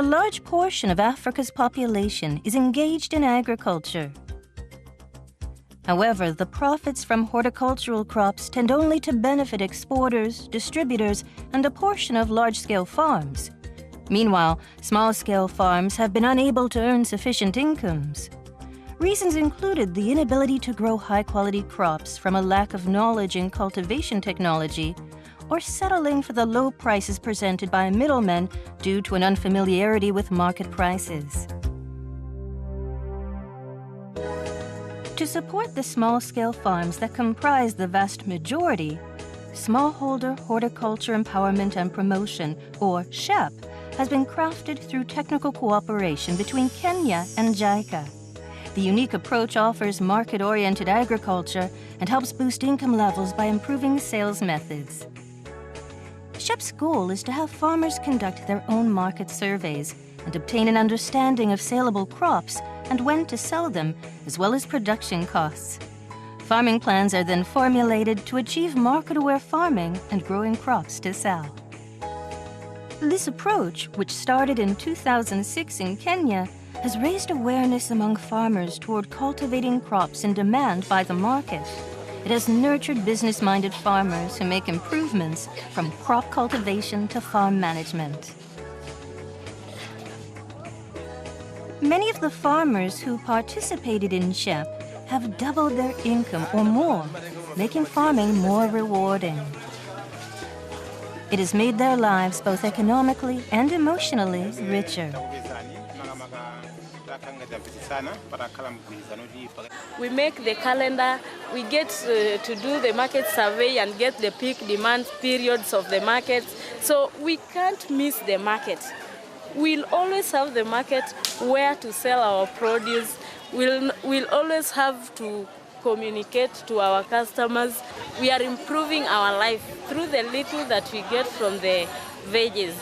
A large portion of Africa's population is engaged in agriculture. However, the profits from horticultural crops tend only to benefit exporters, distributors, and a portion of large-scale farms. Meanwhile, small-scale farms have been unable to earn sufficient incomes. Reasons included the inability to grow high-quality crops from a lack of knowledge in cultivation technology, or settling for the low prices presented by middlemen due to an unfamiliarity with market prices. To support the small-scale farms that comprise the vast majority, Smallholder Horticulture Empowerment and Promotion, or SHEP, has been crafted through technical cooperation between Kenya and JICA. The unique approach offers market-oriented agriculture and helps boost income levels by improving sales methods. SHEP's goal is to have farmers conduct their own market surveys and obtain an understanding of saleable crops and when to sell them, as well as production costs. Farming plans are then formulated to achieve market-aware farming and growing crops to sell. This approach, which started in 2006 in Kenya, has raised awareness among farmers toward cultivating crops in demand by the market. It has nurtured business-minded farmers who make improvements from crop cultivation to farm management. Many of the farmers who participated in SHEP have doubled their income or more, making farming more rewarding. It has made their lives both economically and emotionally richer. We make the calendar, we get to do the market survey and get the peak demand periods of the market, so we can't miss the market. We'll always have the market where to sell our produce. We'll always have to communicate to our customers. We are improving our life through the little that we get from the veggies.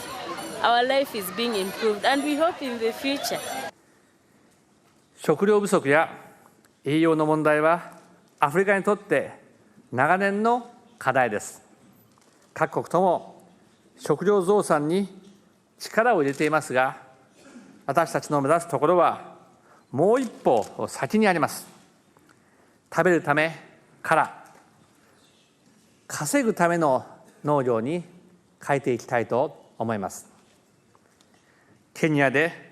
Our life is being improved, and we hope in the future. 食料不足や栄養の問題はアフリカにとって長年の課題です。各国とも食料増産に力を入れていますが、私たちの目指すところはもう一歩先にあります。食べるためから稼ぐための農業に変えていきたいと思います。ケニアで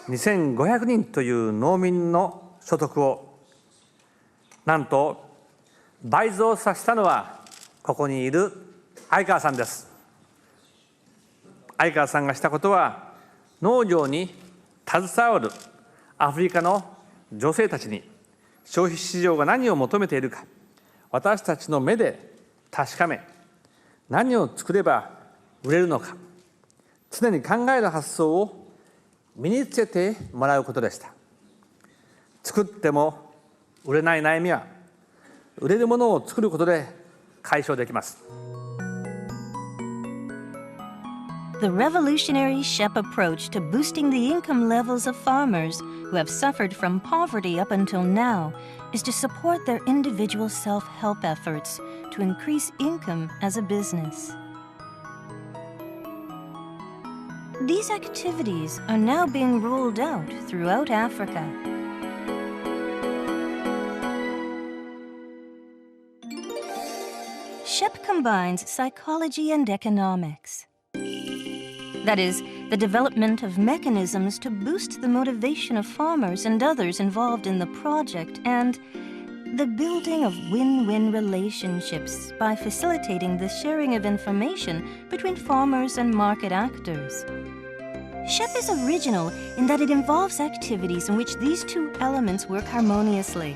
2500人という農民の所得をなんと倍増させたのはここにいる相川さんです。相川さんがしたことは農業に携わるアフリカの女性たちに消費市場が何を求めているか私たちの目で確かめ何を作れば売れるのか常に考える発想を身につけてもらうことでした。作っても売れない悩みは売れるものを作ることで解消できます。The revolutionary SHEP approach to boosting the income levels of farmers who have suffered from poverty up until now is to support their individual self-help efforts to increase income as a business. These activities are now being rolled out throughout Africa. SHEP combines psychology and economics. That is, the development of mechanisms to boost the motivation of farmers and others involved in the project, and the building of win-win relationships by facilitating the sharing of information between farmers and market actors. SHEP is original in that it involves activities in which these two elements work harmoniously.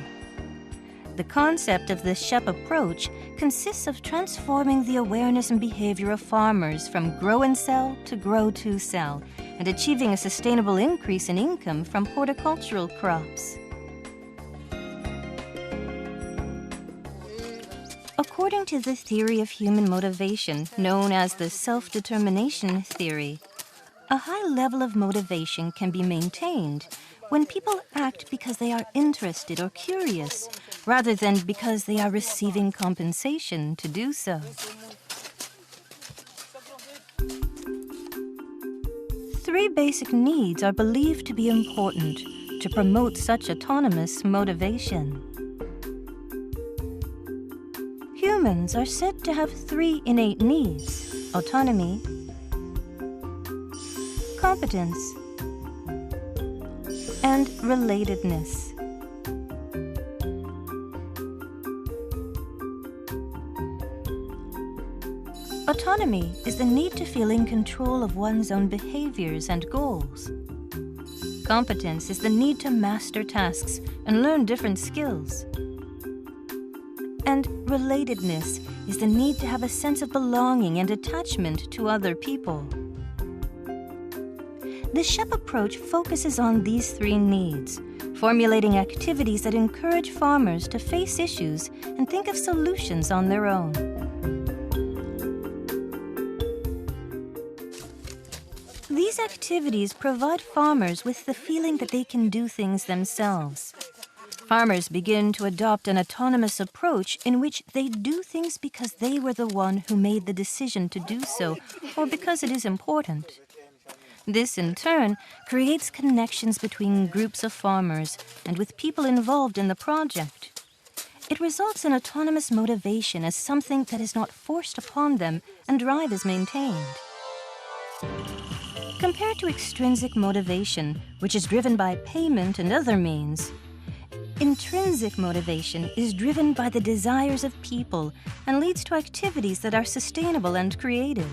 The concept of the SHEP approach consists of transforming the awareness and behavior of farmers from grow and sell to grow to sell, and achieving a sustainable increase in income from horticultural crops. According to the theory of human motivation, known as the SelfDetermination Theory, a high level of motivation can be maintained when people act because they are interested or curious, rather than because they are receiving compensation to do so. 3 three basic needs are believed to be important to promote such autonomous motivation. Humans are said to have three innate needs: autonomy, competence, and relatedness. Autonomy is the need to feel in control of one's own behaviors and goals. Competence is the need to master tasks and learn different skills. And relatedness is the need to have a sense of belonging and attachment to other people. The SHEP approach focuses on these three needs, formulating activities that encourage farmers to face issues and think of solutions on their own. These activities provide farmers with the feeling that they can do things themselves. Farmers begin to adopt an autonomous approach in which they do things because they were the one who made the decision to do so, or because it is important. This, in turn, creates connections between groups of farmers and with people involved in the project. It results in autonomous motivation as something that is not forced upon them, and drive is maintained. Compared to extrinsic motivation, which is driven by payment and other means, intrinsic motivation is driven by the desires of people and leads to activities that are sustainable and creative.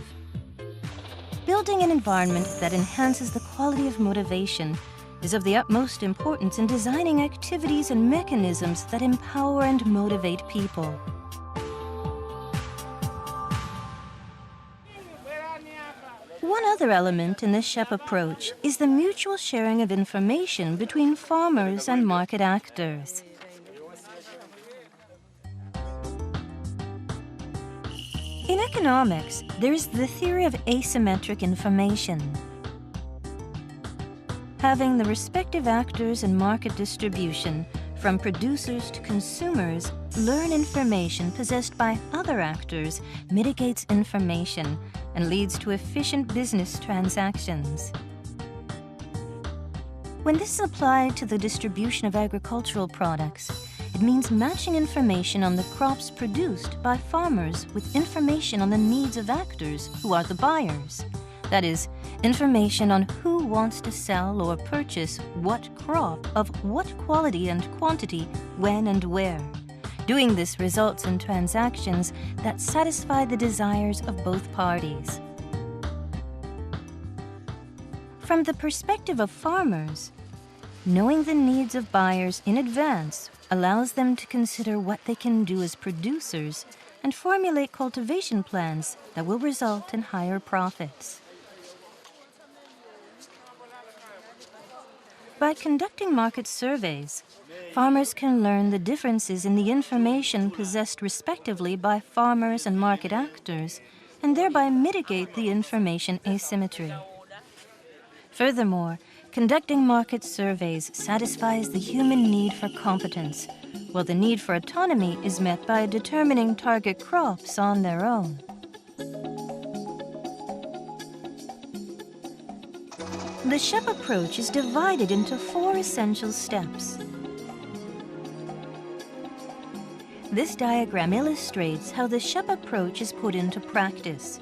Building an environment that enhances the quality of motivation is of the utmost importance in designing activities and mechanisms that empower and motivate people. One other element in the SHEP approach is the mutual sharing of information between farmers and market actors. In economics, there is the theory of asymmetric information. Having the respective actors in market distribution, from producers to consumers, learn information possessed by other actors mitigates information and leads to efficient business transactions. When this is applied to the distribution of agricultural products, it means matching information on the crops produced by farmers with information on the needs of actors who are the buyers. That is, information on who wants to sell or purchase what crop of what quality and quantity, when and where. Doing this results in transactions that satisfy the desires of both parties. From the perspective of farmers, knowing the needs of buyers in advance allows them to consider what they can do as producers and formulate cultivation plans that will result in higher profits. By conducting market surveys, farmers can learn the differences in the information possessed respectively by farmers and market actors, and thereby mitigate the information asymmetry. Furthermore, conducting market surveys satisfies the human need for competence, while the need for autonomy is met by determining target crops on their own. The SHEP approach is divided into 4 essential steps. This diagram illustrates how the SHEP approach is put into practice.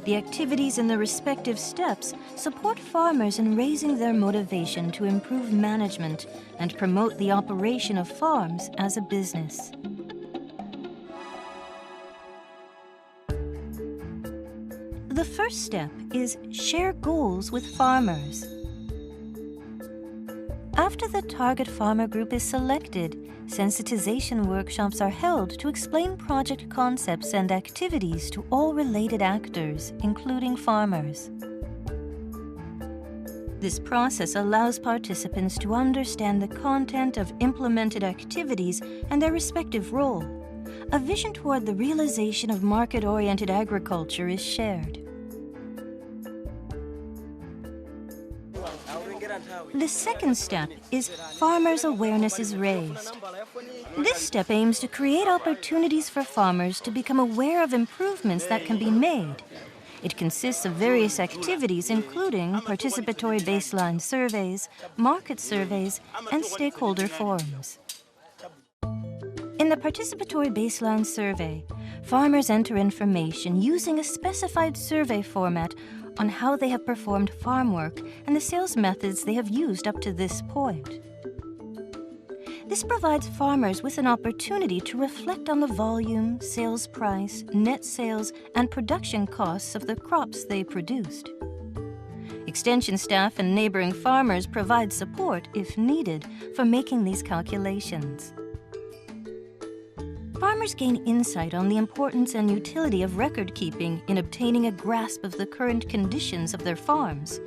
The activities in the respective steps support farmers in raising their motivation to improve management and promote the operation of farms as a business. The first step is share goals with farmers. After the target farmer group is selected, sensitization workshops are held to explain project concepts and activities to all related actors, including farmers. This process allows participants to understand the content of implemented activities and their respective role. A vision toward the realization of market-oriented agriculture is shared. The second step is farmers' awareness is raised. This step aims to create opportunities for farmers to become aware of improvements that can be made. It consists of various activities including participatory baseline surveys, market surveys, and stakeholder forums. In the participatory baseline survey, farmers enter information using a specified survey format on how they have performed farm work and the sales methods they have used up to this point. This provides farmers with an opportunity to reflect on the volume, sales price, net sales, and production costs of the crops they produced. Extension staff and neighboring farmers provide support, if needed, for making these calculations. Farmers gain insight on the importance and utility of record keeping in obtaining a grasp of the current conditions of their farms.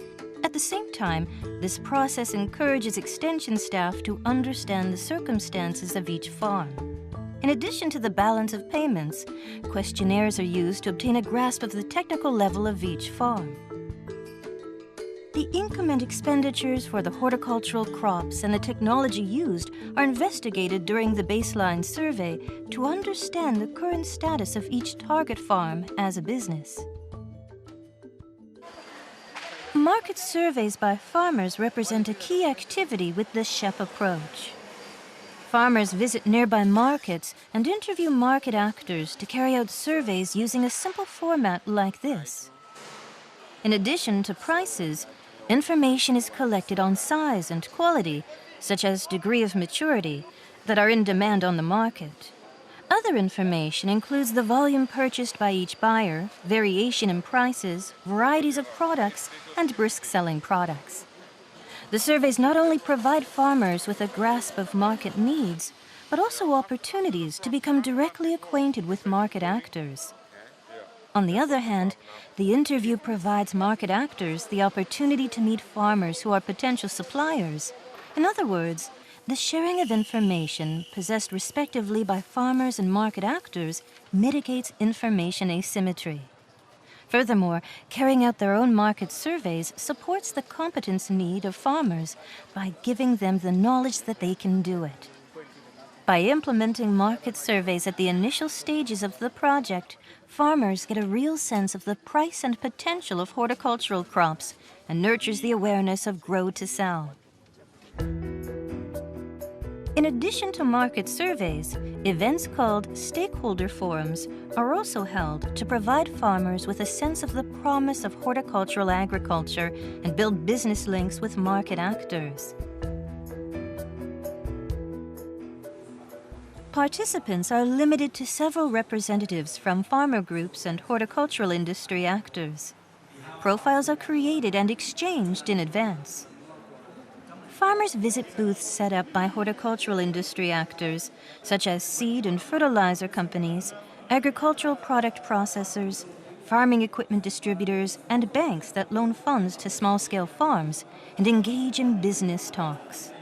At the same time, this process encourages extension staff to understand the circumstances of each farm. In addition to the balance of payments, questionnaires are used to obtain a grasp of the technical level of each farm. The income and expenditures for the horticultural crops and the technology used are investigated during the baseline survey to understand the current status of each target farm as a business. Market surveys by farmers represent a key activity with the SHEP approach. Farmers visit nearby markets and interview market actors to carry out surveys using a simple format like this. In addition to prices, information is collected on size and quality, such as degree of maturity, that are in demand on the market. Other information includes the volume purchased by each buyer, variation in prices, varieties of products, and brisk-selling products. The surveys not only provide farmers with a grasp of market needs, but also opportunities to become directly acquainted with market actors. On the other hand, the interview provides market actors the opportunity to meet farmers who are potential suppliers. In other words, the sharing of information possessed respectively by farmers and market actors mitigates information asymmetry. Furthermore, carrying out their own market surveys supports the competence need of farmers by giving them the knowledge that they can do it. By implementing market surveys at the initial stages of the project, farmers get a real sense of the price and potential of horticultural crops and nurtures the awareness of grow to sell. In addition to market surveys, events called stakeholder forums are also held to provide farmers with a sense of the promise of horticultural agriculture and build business links with market actors. Participants are limited to several representatives from farmer groups and horticultural industry actors. Profiles are created and exchanged in advance. Farmers visit booths set up by horticultural industry actors, such as seed and fertilizer companies, agricultural product processors, farming equipment distributors, and banks that loan funds to small-scale farms and engage in business talks.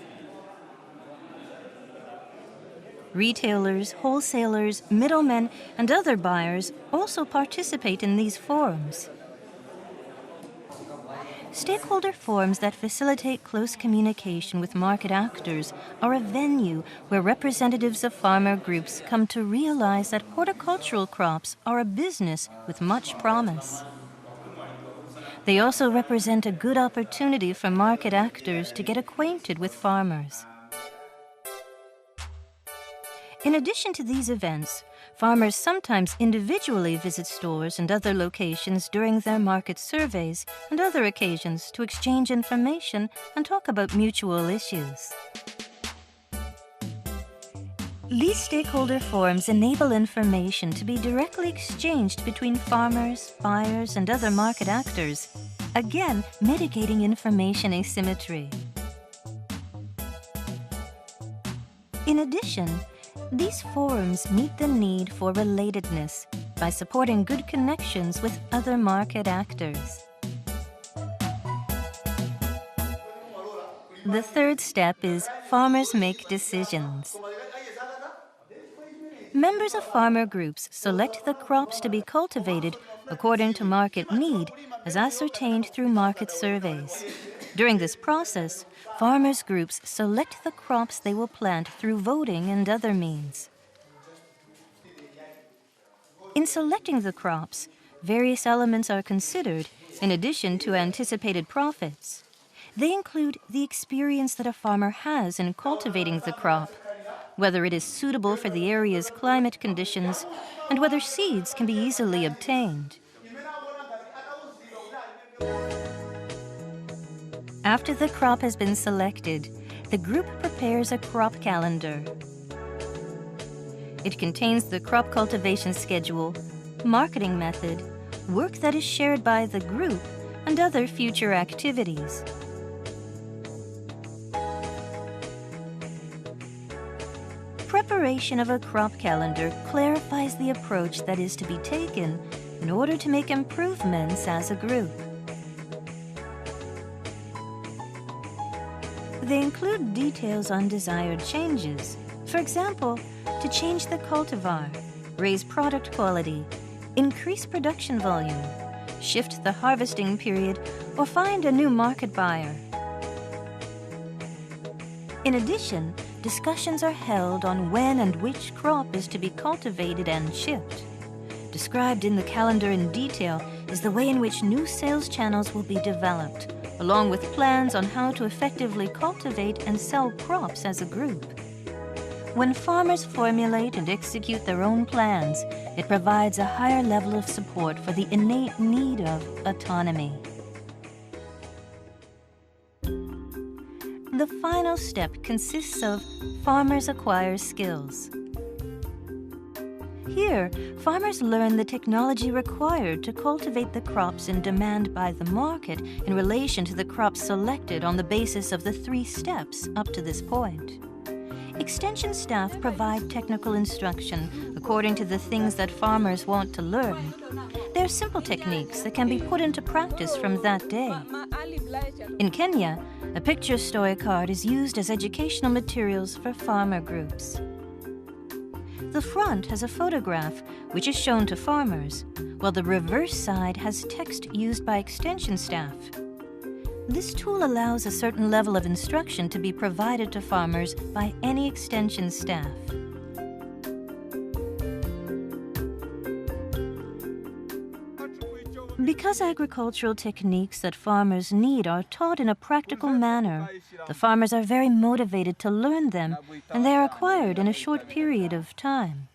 Retailers, wholesalers, middlemen, and other buyers also participate in these forums. Stakeholder forums that facilitate close communication with market actors are a venue where representatives of farmer groups come to realize that horticultural crops are a business with much promise. They also represent a good opportunity for market actors to get acquainted with farmers. In addition to these events, farmers sometimes individually visit stores and other locations during their market surveys and other occasions to exchange information and talk about mutual issues. These stakeholder forums enable information to be directly exchanged between farmers, buyers, and other market actors, again mitigating information asymmetry. In addition, these forums meet the need for relatedness by supporting good connections with other market actors. The third step is farmers make decisions. Members of farmer groups select the crops to be cultivated according to market need as ascertained through market surveys. During this process, farmers groups select the crops they will plant through voting and other means. In selecting the crops, various elements are considered in addition to anticipated profits. They include the experience that a farmer has in cultivating the crop, whether it is suitable for the area's climate conditions, and whether seeds can be easily obtained. After the crop has been selected, the group prepares a crop calendar. It contains the crop cultivation schedule, marketing method, work that is shared by the group, and other future activities. Preparation of a crop calendar clarifies the approach that is to be taken in order to make improvements as a group. They include details on desired changes. For example, to change the cultivar, raise product quality, increase production volume, shift the harvesting period, or find a new market buyer. In addition, discussions are held on when and which crop is to be cultivated and shipped. Described in the calendar in detail is the way in which new sales channels will be developed, along with plans on how to effectively cultivate and sell crops as a group. When farmers formulate and execute their own plans, it provides a higher level of support for the innate need of autonomy. The final step consists of farmers acquire skills. Here, farmers learn the technology required to cultivate the crops in demand by the market in relation to the crops selected on the basis of the 3 steps up to this point. Extension staff provide technical instruction according to the things that farmers want to learn. They are simple techniques that can be put into practice from that day. In Kenya, a picture story card is used as educational materials for farmer groups. The front has a photograph which is shown to farmers, while the reverse side has text used by extension staff. This tool allows a certain level of instruction to be provided to farmers by any extension staff. Because agricultural techniques that farmers need are taught in a practical manner, the farmers are very motivated to learn them, and they are acquired in a short period of time.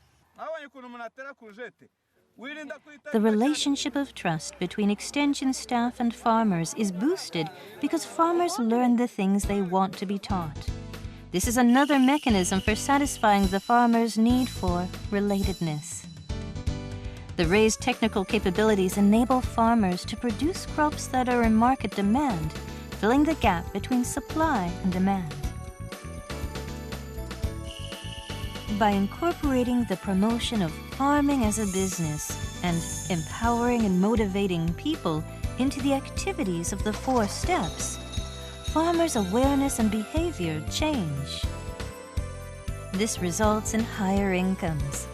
The relationship of trust between extension staff and farmers is boosted because farmers learn the things they want to be taught. This is another mechanism for satisfying the farmer's need for relatedness. The raised technical capabilities enable farmers to produce crops that are in market demand, filling the gap between supply and demand. By incorporating the promotion of farming as a business and empowering and motivating people into the activities of the 4 steps, farmers' awareness and behavior change. This results in higher incomes.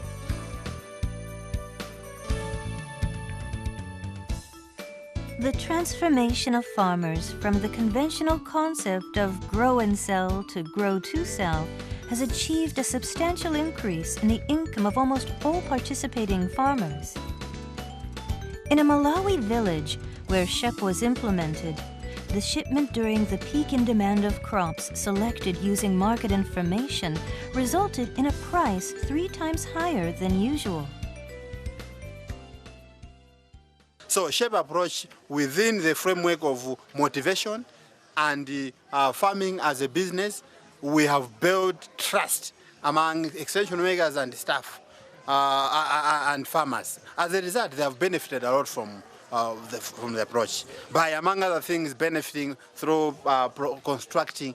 The transformation of farmers from the conventional concept of grow and sell to grow to sell has achieved a substantial increase in the income of almost all participating farmers. In a Malawi village where SHEP was implemented, the shipment during the peak in demand of crops selected using market information resulted in a price 3 times higher than usual. So SHEP approach within the framework of motivation and farming as a business, we have built trust among extension makers and staff and farmers. As a result, they have benefited a lot from the approach by, among other things, benefiting through constructing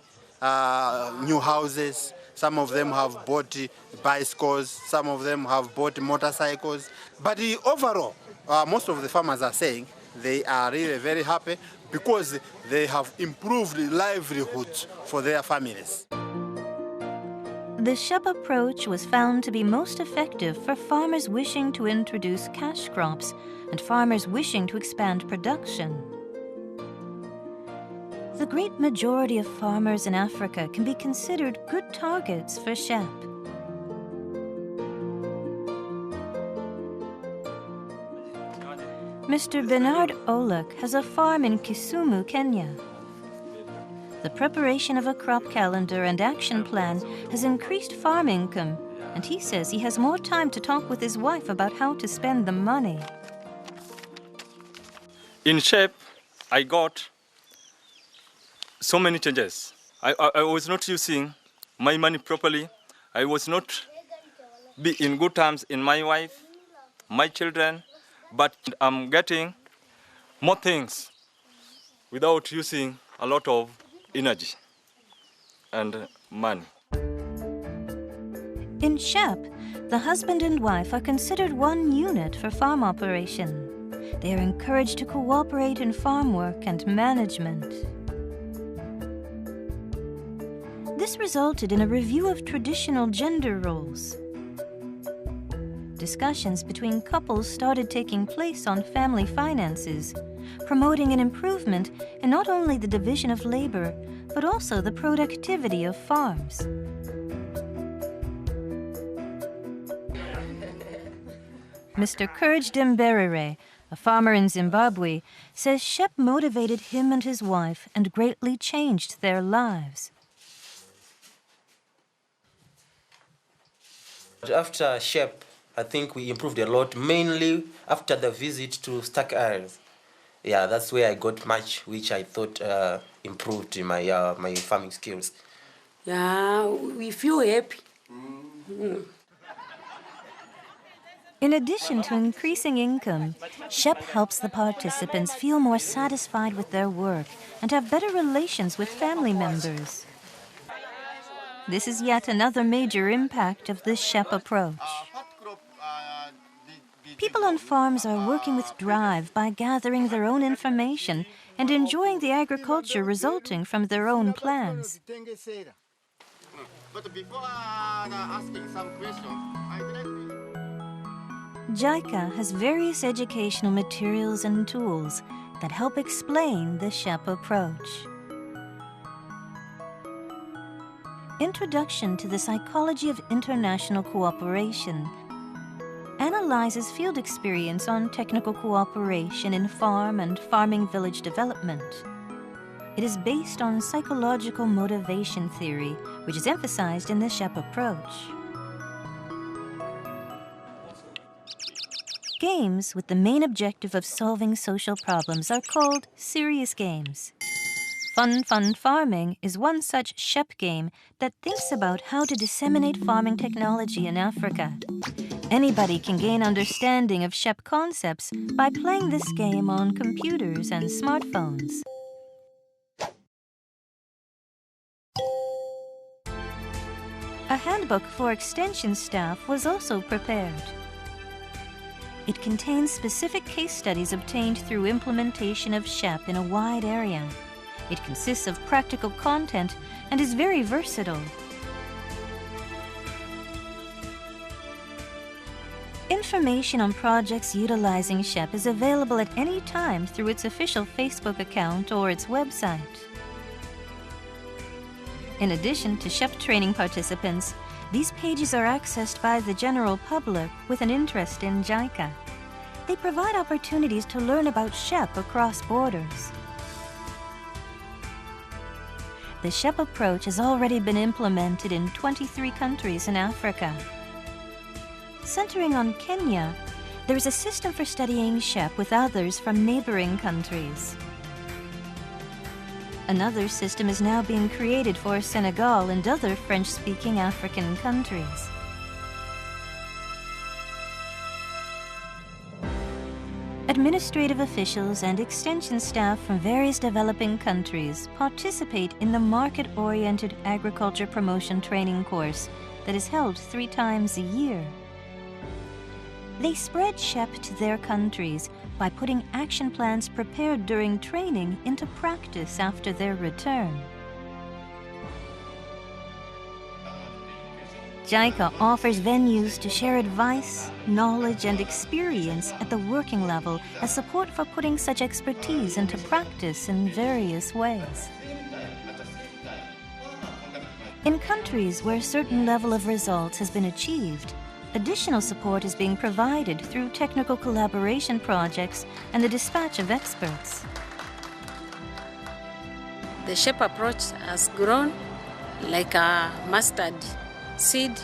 new houses. Some of them have bought bicycles, some of them have bought motorcycles. But overall, most of the farmers are saying they are really very happy because they have improved livelihoods for their families. The SHEP approach was found to be most effective for farmers wishing to introduce cash crops and farmers wishing to expand production. The great majority of farmers in Africa can be considered good targets for SHEP. Mr. Bernard Olek has a farm in Kisumu, Kenya. The preparation of a crop calendar and action plan has increased farm income, and he says he has more time to talk with his wife about how to spend the money. In SHEP, I got so many changes. I was not using my money properly. I was not be in good terms in my wife, my children, but I'm getting more things without using a lot of energy and money. In SHEP, the husband and wife are considered one unit for farm operation. They are encouraged to cooperate in farm work and management. This resulted in a review of traditional gender roles. Discussions between couples started taking place on family finances, promoting an improvement in not only the division of labor, but also the productivity of farms. Mr. Courage Demberere, a farmer in Zimbabwe, says SHEP motivated him and his wife and greatly changed their lives. After SHEP, I think we improved a lot, mainly after the visit to stack areas. Yeah, that's where I got much, which I thought improved my my farming skills. Yeah, we feel happy. In addition to increasing income, SHEP helps the participants feel more satisfied with their work and have better relations with family members. This is yet another major impact of this SHEP approach. People on farms are working with drive by gathering their own information and enjoying the agriculture resulting from their own plans. But before asking some questions, I'd like to... JICA has various educational materials and tools that help explain the SHEP approach. Introduction to the Psychology of International Cooperation analyzes field experience on technical cooperation in farm and farming village development. It is based on psychological motivation theory, which is emphasized in the SHEP approach. Games with the main objective of solving social problems are called serious games. Fun Fun Farming is one such SHEP game that thinks about how to disseminate farming technology in Africa. Anybody can gain understanding of SHEP concepts by playing this game on computers and smartphones. A handbook for extension staff was also prepared. It contains specific case studies obtained through implementation of SHEP in a wide area. It consists of practical content and is very versatile. Information on projects utilizing SHEP is available at any time through its official Facebook account or its website. In addition to SHEP training participants, these pages are accessed by the general public with an interest in JICA. They provide opportunities to learn about SHEP across borders. The SHEP approach has already been implemented in 23 countries in Africa. Centering on Kenya, there is a system for studying SHEP with others from neighboring countries. Another system is now being created for Senegal and other French-speaking African countries. Administrative officials and extension staff from various developing countries participate in the market-oriented agriculture promotion training course that is held 3 times a year. They spread SHEP to their countries by putting action plans prepared during training into practice after their return. JICA offers venues to share advice, knowledge, and experience at the working level as support for putting such expertise into practice in various ways. In countries where a certain level of results has been achieved, Additional support is being provided through technical collaboration projects and the dispatch of experts. The SHEP approach has grown like a mustard seed,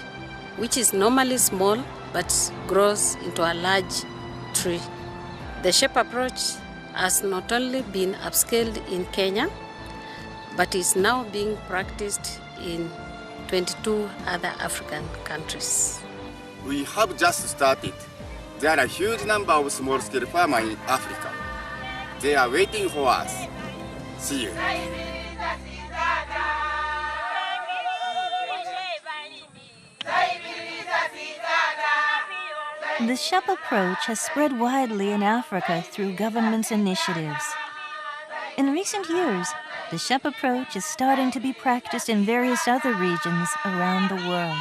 which is normally small but grows into a large tree. The SHEP approach has not only been upscaled in Kenya, but is now being practiced in 22 other African countries. We have just started. There are a huge number of small-scale farmers in Africa. They are waiting for us. See you. The SHEP approach has spread widely in Africa through government's initiatives. In recent years, the SHEP approach is starting to be practiced in various other regions around the world.